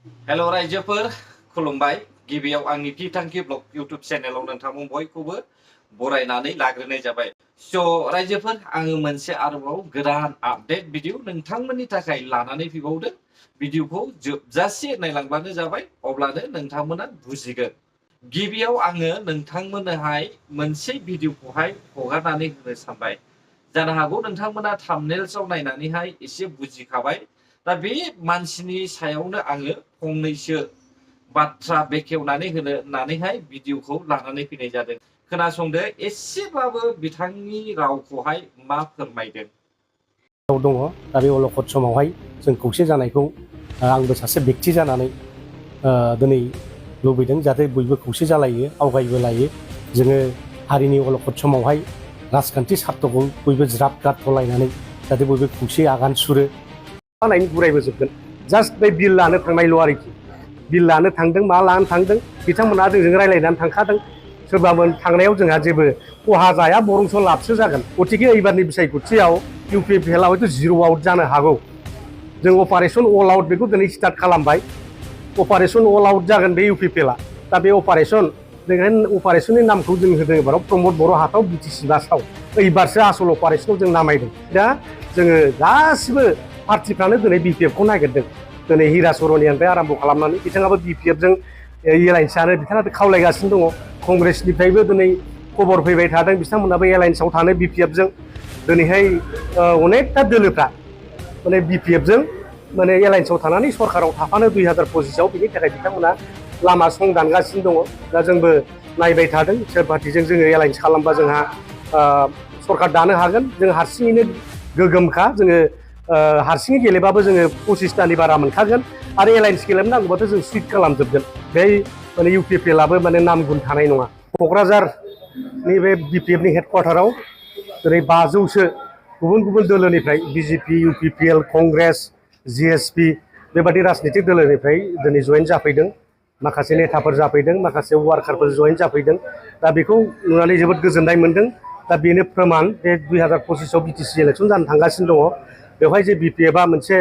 हेल' रायजोफोर खुलुमबाय गिबियाव आंनि फिथांखि ब्लग इउट्युब चेनेलाव नोंथांमोन बयखौबो बरायनानै लाग्रोनाय जाबाय। स' रायजोफोर आङो मोनसे आरोबाव गोदान आपडेट भिडिअ नोंथांमोननि थाखाय लानानै फैबावदों। भिडिअखौ जोबजासे नायलांब्लानो जाबाय, अब्लानो नोंथांमोना बुजिगोन। गिबियाव आङो नोंथांमोननोहाय मोनसे भिडिअखौहाय हगारनानै होनो सानबाय। जानो हागौ नोंथांमोना थाम्बनेल्सआव नायनानैहाय एसे बुजिखाबाय। दा बे मानसिनि सायावनो आङो फंनैसो बाथ्रा बेखेवनानै होनो होननानैहाय भिडिअखौ लानानै फैनाय जादों। खोनासंदो एसेबाबो बिथांनि रावखौहाय मा फोरमायदों। दङ दा बे अलखद समावहाय जों खौसे जानायखौ आंबो सासे बेक्ति जानानै दिनै लुबैदों जाहाथे बयबो खौसे जालायो, आवगायबो लायो। जोङो हारिनि अलखद समावहाय राजखान्थि सार्थखौ बयबो ज्राब गार थलायनानै जाहाथे बयबो खौसे आगान सुरो। नायनि गुरायबोजोबगोन जास्ट बे बिल लानो थांनायल' आरोखि। बिल लानो थांदों, मा लानो थांदों, बिथांमोनहा जोंजों रायज्लायनानै थांखादों। सोरबामोन थांनायाव जोंहा जेबो खहा जाया, बरंस' लाबसो जागोन। गतिके एबारनि बिसायख'थियाव इउपिपिएलआ हयथ' जिर' आउट जानो हागौ। जों अपारेशन अल आउट बेखौ दिनै स्टार्ट खालामबाय। अपारेशन अल आउट जागोन बे इउपिपिएलआ। दा बे अपारेशननि नामखौ जों होदों एबाराव प्रमद बर' हाथाव बिटिसि बासाव। एबारसो आसल अपारेशनाव जों नामायदों। दा जोङो गासिबो पार्टिफ्रानो दिनै बिपिएफखौ नागिरदों। दिनै हिरा सरनियानिफ्राय आराम्भ खालामनानै बिथाङाबो बिपिएफजों एलायन्स जानो बिथाङा खावलायगासिनो दङ। कंग्रेसनिफ्रायबो दिनै खबर फैबाय थादों बिथांमोनाबो एलायन्सआव थानो बिपिएफजों। दिनैहाय अनेकथा दोलोफ्रा माने बिपिएफजों माने एलायन्सआव थानानै सरकाराव थाफानो 2025आव, बिनि थाखाय बिथांमोना लामा सं दानगासिनो दङ। दा जोंबो नायबाय थादों सोर पार्टिजों जोङो एलायन्स खालामबा जोंहा सरकार दानो हागोन। जों हारसिङैनो गोगोमखा, जोङो हारसिङै गेलेबाबो जोङो 25टानि बारा मोनखागोन आरो एलायन्स गेलेनो नांगौबाथ' जों सुइट खालामजोबगोन। बे माने इउपिपिएलआबो माने नाम गुन थानाय नङा। क'क्राझारनि बे बिपिएफनि हेडक्वार्टाराव दिनै 500सो गुबुन गुबुन दोलोनिफ्राय बिजेपि, इउपिपिएल, कंग्रेस, जिएसपि बेबादि राजनितिक दोलोनिफ्राय दिनै जयेन जाफैदों। माखासे नेताफोर जाफैदों, माखासे वार्कारफोर जयेन जाफैदों। दा बेखौ नुनानै जोबोद गोजोननाय मोनदों। दा बेनो प्रमान बे 2025आव बिटिसि इलेक्सन जानो थांगासिनो दङ। बेवहाय जे बिपिएफआ मोनसे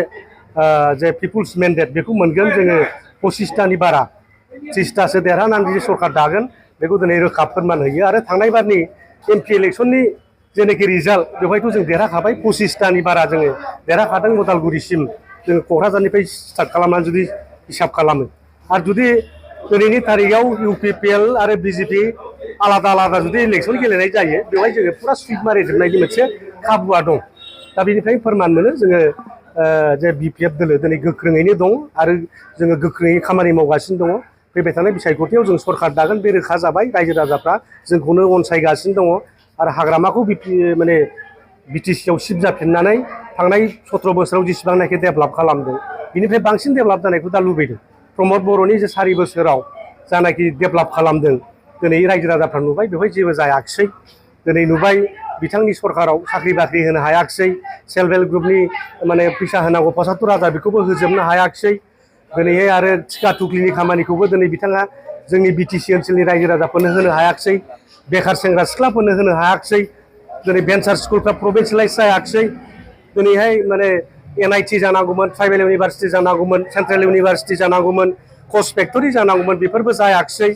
जे पिपुल्स मेन्डेट बेखौ मोनगोन जोङो 25टानि बारा 30टासो देरहानानै जे सरकार दागोन बेखौ दिनै रोखा फोरमान होयो। आरो थांनाय बारनि एमपि इलेक्सननि जेनाखि रिजाल्ट बेवहायथ' जों देरहाखाबाय, 25टानि बारा जोङो देरहाखादों। उदालगुरिसिम जोङो क'क्राझारनिफ्राय स्टार्ट खालामनानै जुदि हिसाब खालामो। आरो जुदि दिनैनि तारिखआव इउपिपिएल आरो बिजेपि आलादा आलादा जुदि इलेक्सन गेलेनाय जायो, बेवहाय जोङो फुरा सुइट मारिजोबनायनि मोनसे खाबुआ दं। दा बेनिफ्राय फोरमान मोनो जोङो जे बिपिएफ दोलो दिनै गोख्रोङैनो दं आरो जोङो गोख्रोङै खामानि मावगासिनो दङ। फैबाय थानाय बिसायख'थियाव जों सरकार दागोन बे रोखा जाबाय। रायजो राजाफ्रा जोंखौनो अनसायगासिनो दङ आरो हाग्रामाखौ माने बिटिसिआव शिफ्ट जाफिननानै थांनाय 17 बोसोराव जेसेबांनाखि डेभेलप खालामदों बिनिफ्राय बांसिन डेभेलप जानायखौ दा लुबैदों। प्रमद बर'नि जे 4 बोसोराव जानाखि डेभेलप खालामदों दिनै रायजो राजाफ्रा नुबाय बेवहाय जेबो जायाखिसै। दिनै नुबाय बिथांनि सरकाराव साख्रि बाख्रि होनो हायाखिसै, सेल्फ हेल्प ग्रुपनि माने फैसा होनांगौ 75,000 बेखौबो होजोबनो हायाखिसै। दिनैहाय आरो टिका टुक्लिनि खामानिखौबो दिनै बिथाङा जोंनि बिटिसि ओनसोलनि रायजो राजाफोरनो होनो हायाखिसै, बेखार सेंग्रा सिख्लाफोरनो होनो हायाखिसै। दिनै भेन्सार स्कुलफ्रा प्रभिन्सियेलाइज जायाखिसै। दिनैहाय माने एनआइटि जानांगौमोन, ट्राइबेल इउनिभारसिटि जानांगौमोन, सेन्ट्रेल इउनिभारसिटि जानांगौमोन, कच फेक्टरि जानांगौमोन, बेफोरबो जायाखिसै।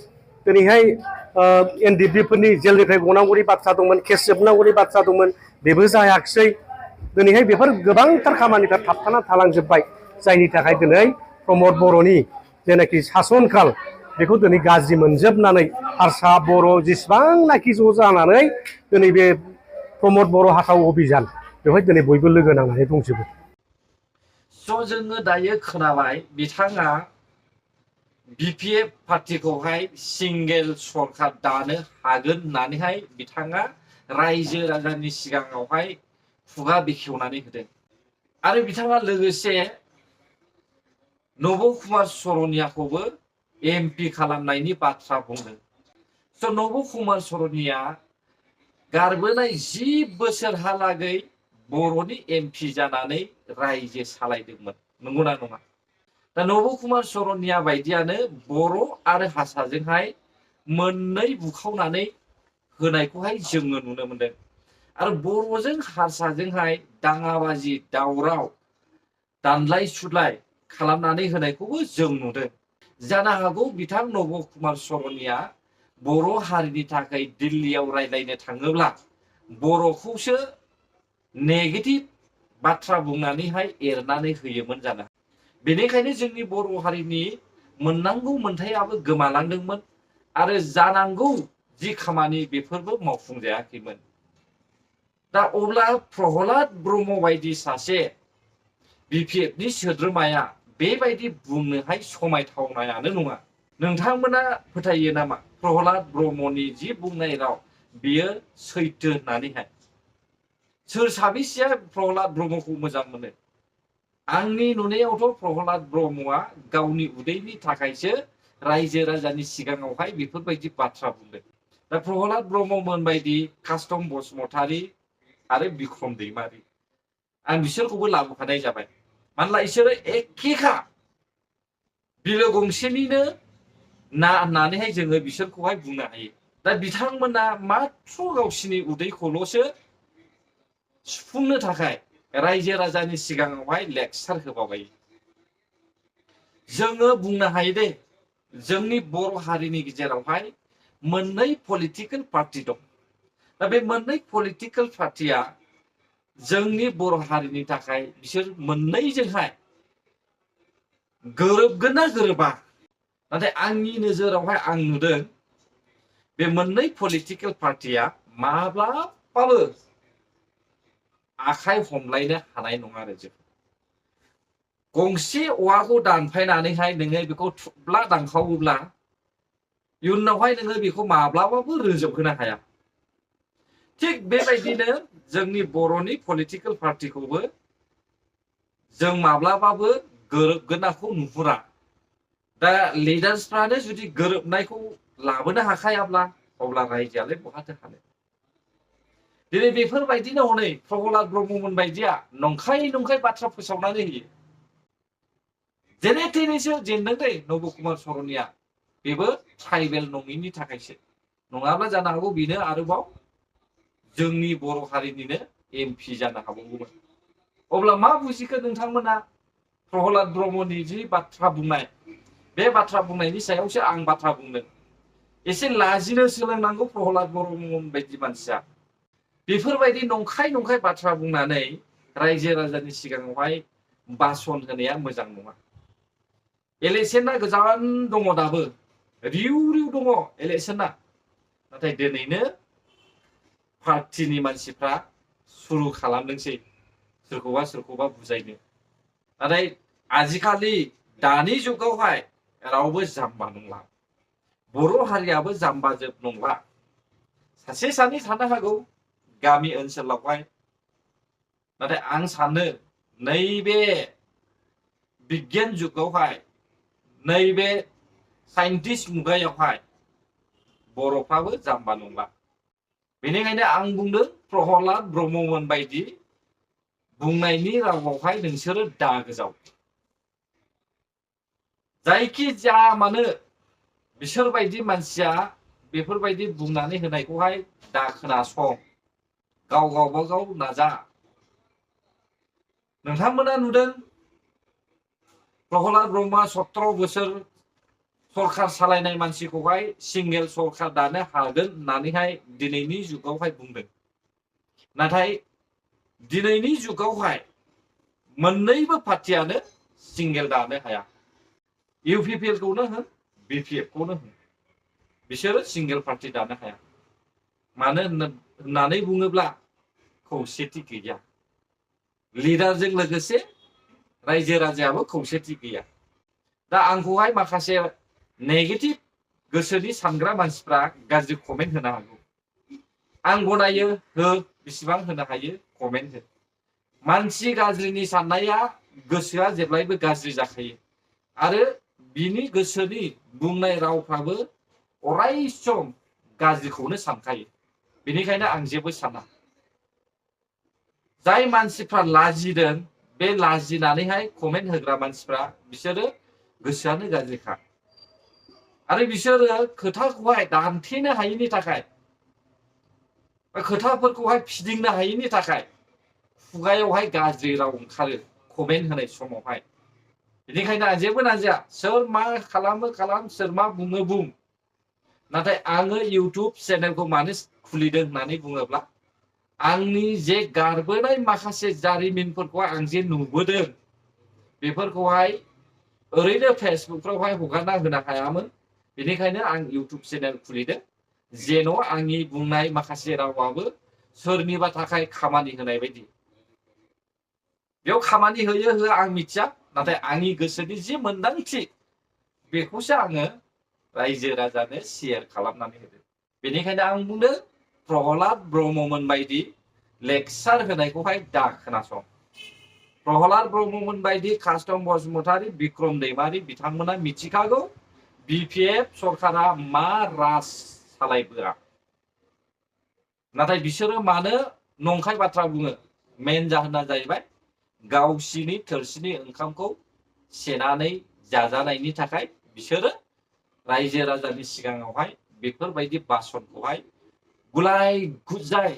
दिनैहाय एनडिएफबिफोरनि जेलनिफ्राय गनांगौनि बाथ्रा दंमोन, केस जोबनांगौनि बाथ्रा दंमोन, बेबो जायाखिसै। दिनैहाय बेफोर गोबांथार खामानिफ्रा थाबथाना थालांजोब्बाय, जायनि थाखाय दिनै प्रमद बर'नि जेनाखि सासनकाल बेखौ दिनै गाज्रि मोनजोबनानै हारसा बर' जेसेबांनाखि ज' जानानै दिनै बे प्रमद बर' हाथाव अभियान बेवहाय दिनै बयबो लोगो नांनानै दंजोबो। स' जोङो दायो खोनाबाय बिथाङा बिपिएफ पार्टिखौहाय सिंगेल सरकार दानो हागोन होननानैहाय बिथाङा रायजो राजानि सिगाङावहाय खुगा बेखेवनानै होदों। आरो बिथाङा लोगोसे नब कुमार सरनियाखौबो एमपि खालामनायनि बाथ्रा बुंदों। स' नब कुमार सरनिया गारबोनाय 10 बोसोरहालागै बर'नि एमपि जानानै रायजो सालायदोंमोन, नंगौना नङा? दा नब कुमार सरनिया बायदियानो बर' आरो हारसाजोंहाय मोननै बुखावनानै होनायखौहाय जोङो नुनो मोनदों। आरो बर'जों हारसाजोंहाय दाङाबाजि दावराव दानलाय सुलाय खालामनानै होनायखौबो जों नुदों। जानो हागौ बिथां नब कुमार शरणीया बर' हारिनि थाखाय दिल्लीयाव रायज्लायनो थाङोब्ला बर'खौसो नेगेटिभ बाथ्रा बुंनानैहाय एरनानै होयोमोन जानो हागौ। बेनिखायनो जोंनि बर' हारिनि मोननांगौ मोनथायाबो गोमालांदोंमोन आरो जानांगौ जि खामानि बेफोरबो मावफुंजायाखैमोन। दा अब्ला प्रहलाद ब्रह्म बायदि सासे बिपिएफनि सोद्रोमाया बेबायदि बुंनोहाय समायथावनायानो नङा। नोंथांमोना फोथायो नामा प्रहलाद ब्रह्मनि जि बुंनाय राव बियो सैथो होननानैहाय? सोर साबेसेया प्रहलाद ब्रह्मखौ मोजां मोनो? आंनि नुनायावथ' प्रहलाद ब्रह्मआ गावनि उदैनि थाखायसो रायजो राजानि सिगाङावहाय बेफोरबायदि बाथ्रा बुंदों। दा प्रहलाद ब्रह्ममोन बायदि कास्टम बसुमतारी आरो बिक्रम दैमारि आं बिसोरखौबो लाबोफानाय जाबाय। मानोना बिसोरो एखेखा बिलो गंसेनिनो ना होननानैहाय जोङो बिसोरखौहाय बुंनो हायो। दा बिथांमोना माथ्र गावसिनि उदैखौल'सो सुफुंनो थाखाय रायजो राजानि सिगाङावहाय लेक्सार होबाबायो। जोङो बुंनो हायो दे जोंनि बर' हारिनि गेजेरावहाय मोननै पलिटिकेल पार्टी दं। दा बे मोननै पलिटिकेल पार्टीया जोंनि बर' हारिनि थाखाय बिसोर मोननैजोंहाय गोरोबगोन ना गोरोबा? नाथाय आंनि नोजोरावहाय आं नुदों बे मोननै पलिटिकेल पार्टीया माब्लाबाबो आखाइ हमलायनो हानाय नङा आरो जों। गंसे औवाखौ दानफायनानैहाय नोङो बेखौ थुब्ला दानखावोब्ला इयुनावहाय नोङो बेखौ माब्लाबाबो रोजोबहोनो हाया। थिग बेबायदिनो जोंनि बर'नि पलिटिकेल पार्टीखौबो जों माब्लाबाबो गोरोबगोनखौ नुहुरा। दा लिडार्सफ्रानो जुदि गोरोबनायखौ लाबोनो हाखायाब्ला अब्ला रायजोआलाय बहाथो हानो? दिनै बेफोरबायदिनो हनै प्रहलाद ब्रह्ममोन बायदिया नंखाय बाथ्रा फोसावनानै होयो। जेने थेनेसो जेनदों दै नब कुमार शरणीया, बेबो ट्राइबेल नङिनि थाखायसो। नङाब्ला जानो हागौ बेनो आरोबाव जोंनि बर' हारिनिनो एमपि जानो हाबावगौमोन। अब्ला मा बुजिखो नोंथांमोना? प्रहलाद ब्रह्मनि जि बाथ्रा बुंनाय बे बाथ्रा बुंनायनि सायावसो आं बाथ्रा बुंदों। एसे लाजिनो सोलोंनांगौ प्रहलाद ब्रह्म बायदि मानसिया। बेफोरबायदि नंखाय बाथ्रा बुंनानै रायजो राजानि सिगाङावहाय बासन होनाया मोजां नङा। इलेक्सना गोजान दङ, दाबो रिउ दङ इलेक्सना। नाथाय दिनैनो पार्टीनि मानसिफ्रा सुरु खालामदोंसै सोरखौबा बुजायनो। नाथाय आजिखालि दानि जुगावहाय रावबो जाम्बा नंला। बर' हारियाबो जाम्बाजोब नंला। सासे सानै थानो हागौ गामि ओनसोलावहाय। नाथाय आं सानो नैबे बिगियान जुगावहाय, नैबे साइन्टिस्ट मुगायावहाय बर'फ्राबो जाम्बा नंला। बेनिखायनो आं बुंदों प्रहलाद ब्रह्ममोन बायदि बुंनायनि रावावहाय नोंसोरो दा गोजाव। जायखि जाया मानो बिसोरबायदि मानसिया बेफोरबायदि बुंनानै होनायखौहाय दा खोनासं, गावबागाव नाजा। नोंथांमोना नुदों प्रहलाद ब्रह्मआ 17 बोसोर सरखार सालायनाय मानसिखौहाय सिंगेल सरखार दानो हागोन होननानैहाय दिनैनि जुगावहाय बुंदों। नाथाय दिनैनि जुगावहाय मोननैबो पार्टीयानो सिंगेल दानो हाया। इउपिपिएल खौनो होन, बिपिएफ खौनो होन, बिसोरो सिंगेल पार्टी दानो हाया। मानो होननानै बुङोब्ला खौसेथि गैया। लिडारजों लोगोसे रायजो राजायाबो खौसेथि गैया। दा आंखौहाय माखासे नेगेटिभ गोसोनि सानग्रा मानसिफ्रा गाज्रि कमेन्ट होनो हागौ। आं गनायो, हो, बेसेबां होनो हायो कमेन्ट हो। मानसि गाज्रिनि साननाया गोसोआ जेब्लायबो गाज्रि जाखायो आरो बिनि गोसोनि बुंनाय रावफ्राबो अराय सम गाज्रिखौनो सानखायो। बेनिखायनो आं जेबो साना। जाय मानसिफ्रा लाजिदों, बे लाजिनानैहाय कमेन्ट होग्रा मानसिफ्रा बिसोरो गोसोआनो गाज्रिखा। आरो बिसोरो खोथाखौहाय दानथेनो हायैनि थाखाय, खोथाफोरखौहाय फिदिंनो हायैनि थाखाय खुगायावहाय गाज्रि राव ओंखारो कमेन्ट होनाय समावहाय। बेनिखायनो आं जेबो नाजाया सोर मा खालामो खालाम सोर मा बुङो बुं नाथाय आङो इउटुब चेनेलखौ मानो खुलिदों होननानै बुङोब्ला आंनि जे गारबोनाय माखासे जारिमिनफोरखौ आं जे नुबोदों बेफोरखौहाय ओरैनो फेसबुकफ्रावहाय हगारना होनो हायामोन बेनिखायनो आं इउटुब चेनेल खुलिदों जेन' आंनि बुंनाय माखासे रावाबो सोरनिबा थाखाय खामानि होनाय बायदि बेयाव खामानि होयो होआ आं मिथिया नाथाय आंनि गोसोनि जि मोन्दांथि बेखौसो आङो रायजो राजानो शेयार खालामनानै होदों बेनिखायनो आं बुंदों प्रहलाद ब्रह्ममोन बायदि लेक्सार होनायखौहाय दा खोनासं प्रहलाद ब्रह्ममोन बायदि कास्टम बसुमतारी बिक्रम दैमारी बिथांमोना मिथिखागौ BPF सरकारा मा राज सालायबोआ नाथाय बिसोरो मानो नंखाय बाथ्रा बुङो मेन जाहोना जाहैबाय गावसिनि थोरसिनि ओंखामखौ सेनानै जाजानायनि थाखाय बिसोरो रायजो राजानि सिगाङावहाय बेफोरबायदि बासनखौहाय गुलाय गुजाय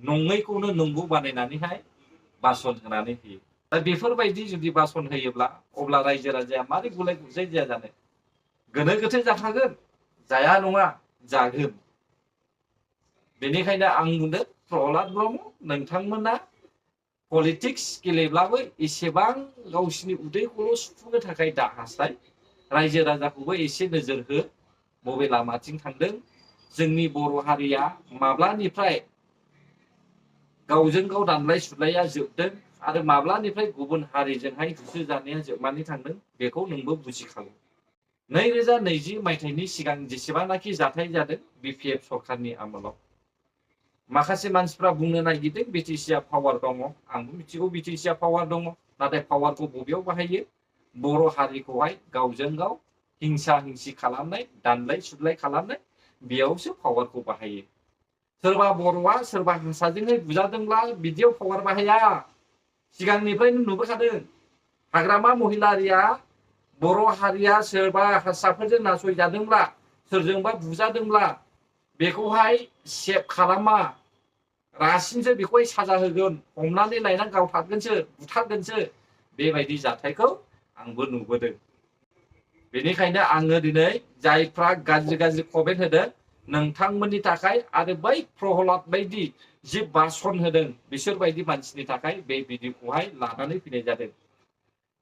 नङैखौनो नंगौ बानायनानैहाय बासन होनानै होयो दा बेफोरबायदि जुदि बासन होयोब्ला अब्ला रायजो राजाया मारै गुलाय गुजाय जाया जानो गोनो गोथो जाखागोन जाया नङा जागोन बेनिखायनो आं बुंदों प्रहलाद ब्रह्म नोंथांमोना पलिटिक्स गेलेब्लाबो एसेबां गावसिनि उदैखौल' सुफुंनो थाखाय दा हास्थाय रायजो राजाखौबो एसे नोजोर हो बबे लामाथिं थांदों जोंनि बर' हारिया माब्लानिफ्राय गावजों गाव दानलाय सुलाया जोबदों आरो माब्लानिफ्राय गुबुन हारिजोंहाय होसो जानाया जोबनानै थांदों बेखौ नोंबो बुजिखागौ 2020 मायथाइनि सिगां जेसेबांनाखि जाथाय जादों BPF सरकारनि आमोलाव माखासे मानसिफ्रा बुंनो नागिरदों BTCआ पावार दङ आंबो मिथिगौ BTCआ पावार दङ नाथाय पावारखौ बबेयाव बाहायो बर' हारिखौहाय गावजों गाव हिंसा हिंसि खालामनाय दानलाय सुलाय खालामनाय बेयावसो पावारखौ बाहायो सोरबा बर'आ सोरबा हारसाजोंहाय बुजादोंब्ला बिदियाव पावार बाहाया सिगांनिफ्रायनो नुबोखादों हाग्रामा महिलारिया बर' हारिया सोरबा हारसाफोरजों नासयजादोंब्ला सोरजोंबा बुजादोंब्ला बेखौहाय सेभ खालामा रासिनसो बेखौहाय साजा होगोन हमनानै लायनानै गावथारगोनसो बुथारगोनसो बेबायदि जाथायखौ आंबो नुबोदों बेनिखायनो आङो दिनै जायफ्रा गाज्रि गाज्रि कमेन्ट होदों नोंथांमोननि थाखाय आरो बै प्रहलाद बायदि जि बासन होदों बिसोर बायदि मानसिनि थाखाय बे भिडिअखौहाय लानानै फैनाय जादों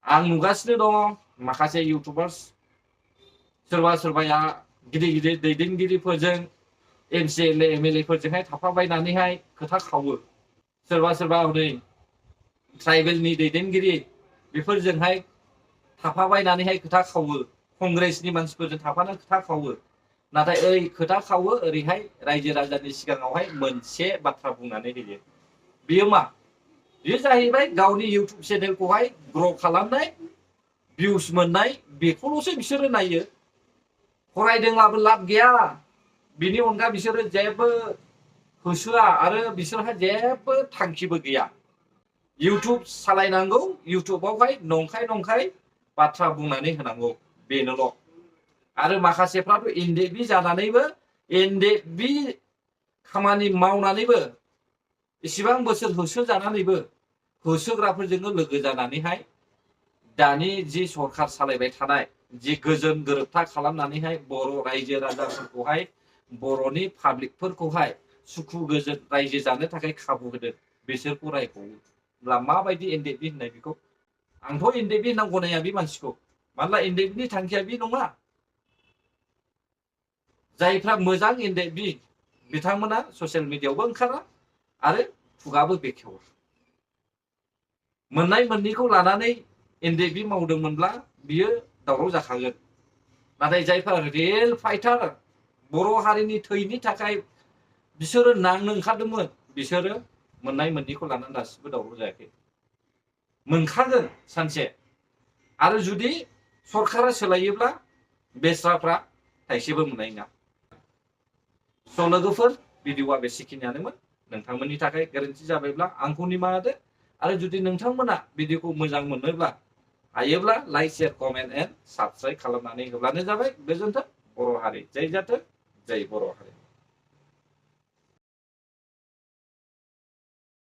आं नुगासिनो दङ माखासे इउटुबार्स सोरबा सोरबाया गिदिर गिदिर दैदेनगिरिफोरजों MCLA MLA फोरजोंहाय थाफाबायनानैहाय खोथा खावो सोरबा सोरबा हनै ट्राइबेलनि दैदेनगिरि बेफोरजोंहाय थाफाबायनानैहाय खोथा खावो कंग्रेसनि मानसिफोरजों थाफानानै खोथा खावो नाथाय ओरै खोथा खावो ओरैहाय रायजो राजानि सिगाङावहाय मोनसे बाथ्रा बुंनानै होयो बेयो मा बेयो जाहैबाय गावनि इउटुब चेनेलखौहाय ग्र' खालामनाय भिउस मोननाय बेखौल'सो बिसोरो नायो फरायदोंब्लाबो लाब गैया बिनि अनगा बिसोरो जेबो होसोआ आरो बिसोरहा जेबो थांखिबो गैया इउटुब सालायनांगौ इउटुबावहाय नंखाय बाथ्रा बुंनानै होनांगौ बेनोल' आरो माखासेफ्राथ' एनडेबि जानानैबो एनडेबि खामानि मावनानैबो इसिबां बोसोर होसोजानानैबो होसोग्राफोरजोंनो लोगो जानानैहाय दानि जि सरकार सालायबाय थानाय जि गोजोन गोरोबथा खालामनानैहाय बर' रायजो राजाफोरखौहाय बर'नि पाब्लिकफोरखौहाय सुखु गोजोन रायजो जानो थाखाय खाबु होदों बिसोरखौ रायखौब्ला माबायदि एनडेबि होननाय बेखौ आंथ' एनडेबि होनना गनाया बे मानसिखौ मानोना एनडेबिनि थांखिया बे नङा जायफ्रा मोजां एनडेबि बिथांमोना ससियेल मिडियायावबो ओंखारा आरो खुगाबो बेखेवा मोननाय मोननैखौ लानानै एनडेबि मावदोंमोनब्ला बियो दावराव जाखागोन नाथाय जायफ्रा रियेल फाइटार बर' हारिनि थैनि थाखाय बिसोरो नांनो ओंखारदोंमोन बिसोरो मोननाय मोननैखौ लानानै दासिमबो दावराव जायाखै मोनखागोन सानसे आरो जुदि सरकारा सोलायोब्ला बेस्राफ्रा थाइसेबो मोननाय नङा स' लोगोफोर भिडिअआ बेसेखिनियानोमोन नोंथांमोननि थाखाय गोरोन्थि जाबायब्ला आंखौ निमाहा होदो आरो जुदि नोंथांमोना भिडिअखौ मोजां मोनोब्ला हायोब्ला like share comment and subscribe खालामनानै होब्लानो जाबाय गोजोन्थों बर' हारि जय जाथों जय बर' हारि